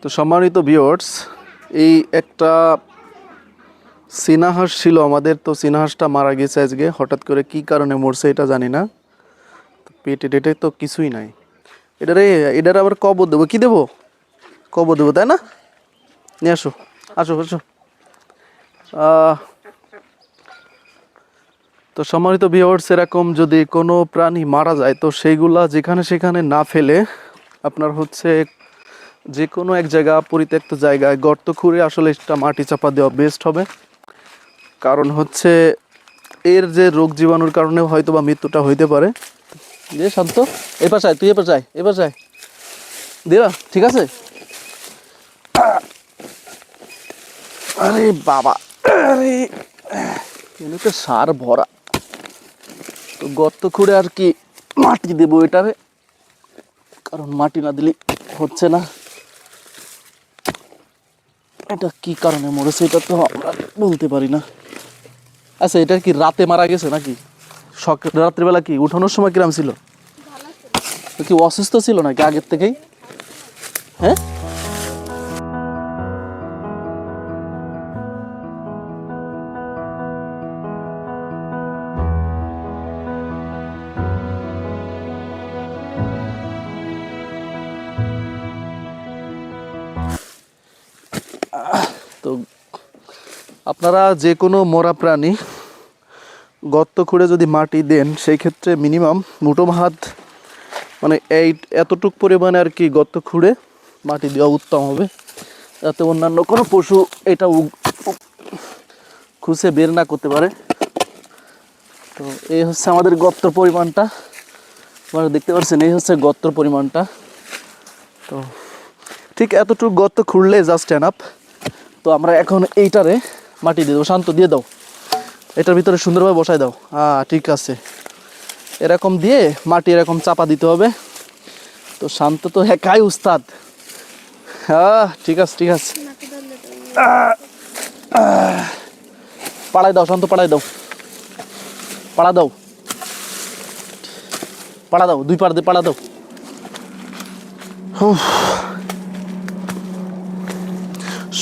তো সম্মানিত ভিউয়ার্স, এই একটা চীনা হাঁস ছিল আমাদের। তো চীনা হাঁসটা মারা গেছে আজকে। হঠাৎ করে কি কারণে মরছে এটা জানি না। পেটে টেটে তো কিছুই নাই। এটার আবার কবর দেবো, কি দেবো? কবর দেবো, তাই না? নিয়ে আসো, আসো আসো। তো সম্মানিত ভিউয়ার্স, এরকম যদি কোনো প্রাণী মারা যায় তো সেইগুলা যেখানে সেখানে না ফেলে আপনার হচ্ছে যে কোনো এক জায়গা, পরিত্যক্ত জায়গায় গর্ত খুঁড়ে আসলে এটা মাটি চাপা দেওয়া বেস্ট হবে। কারণ হচ্ছে এর যে রোগ জীবাণুর কারণে হয়তো বা মৃত্যুটা হইতে পারে। যে শান্ত, এবার চাই, তুই এবার চাই দিবা, ঠিক আছে? আরে বাবা, আরে এনে তো সার ভরা। তো গর্ত খুঁড়ে আর কি মাটি দেবো এটারে, কারণ মাটি না দিলে হচ্ছে না। এটা কি কারণে মরেছে এটা তো আমরা বলতে পারি না। আচ্ছা, এটা কি রাতে মারা গেছে নাকি রাত্রিবেলা? কি উঠানোর সময় কিরাম ছিল? কি অসুস্থ ছিল নাকি আগের থেকেই? হ্যাঁ, তো আপনারা যে কোনো মরা প্রাণী গর্ত খুঁড়ে যদি মাটি দেন, সেই ক্ষেত্রে মিনিমাম মুঠো হাত, মানে এতটুক পরিমাণে আর কি গর্ত খুঁড়ে মাটি দেওয়া উত্তম হবে, যাতে অন্যান্য কোনো পশু এটা খুঁজে বের না করতে পারে। তো এই হচ্ছে আমাদের গর্তর পরিমাণটা, আপনারা দেখতে পাচ্ছেন, এই হচ্ছে গর্তর পরিমাণটা। তো ঠিক এতটুকু গর্ত খুঁড়লে জাস্ট এনাফ। তো আমরা এখন এইটারে মাটি দিয়ে দেবো। শান্ত, দিয়ে দাও, এটার ভিতরে সুন্দরভাবে বসাই দাও। ঠিক আছে, এরকম দিয়ে মাটি এরকম চাপা দিতে হবে। তো শান্ত তো একাই উস্তাদ। ঠিক আছে ঠিক আছে, পাড়াই দাও শান্ত, পাড়াই দাও, পাড়া দাও, পাড়া দাও, দুই পাড় দিয়ে পাড়া দাও।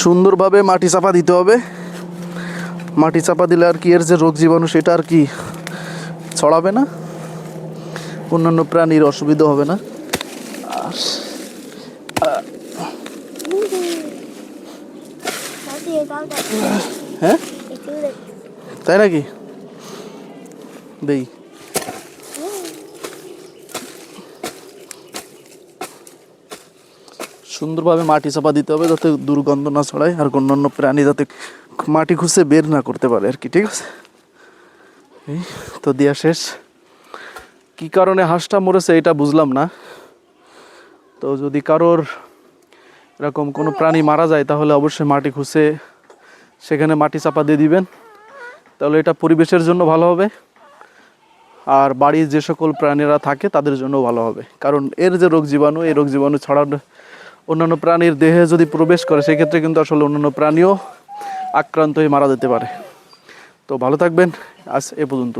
সুন্দরভাবে মাটি চাপা দিতে হবে। মাটি চাপা দিলে আর কি এর যে রোগ জীবাণু সেটা আর কি ছড়াবে না, অন্যান্য প্রাণীর অসুবিধা হবে না। হ্যাঁ, তাই নাকি? দেই, সুন্দরভাবে মাটি চাপা দিতে হবে যাতে দুর্গন্ধ না ছড়ায়, আর অন্যান্য প্রাণী যাতে মাটি খুঁজে বের না করতে পারে আর কি। ঠিক আছে, এই তো দেয়া শেষ। কি কারণে হাঁসটা মরেছে এটা বুঝলাম না। তো যদি কারোর এরকম কোনো প্রাণী মারা যায় তাহলে অবশ্যই মাটি খুঁজে সেখানে মাটি চাপা দিয়ে দিবেন, তাহলে এটা পরিবেশের জন্য ভালো হবে, আর বাড়ির যে সকল প্রাণীরা থাকে তাদের জন্য ভালো হবে। কারণ এর যে রোগ জীবাণু, এই রোগ জীবাণু ছড়ানো অন্যান্য প্রাণীর দেহে যদি প্রবেশ করে, সেক্ষেত্রে কিন্তু আসলে অন্যান্য প্রাণীও আক্রান্ত হয়ে মারা যেতে পারে। তো ভালো থাকবেন, আজ এ পর্যন্ত।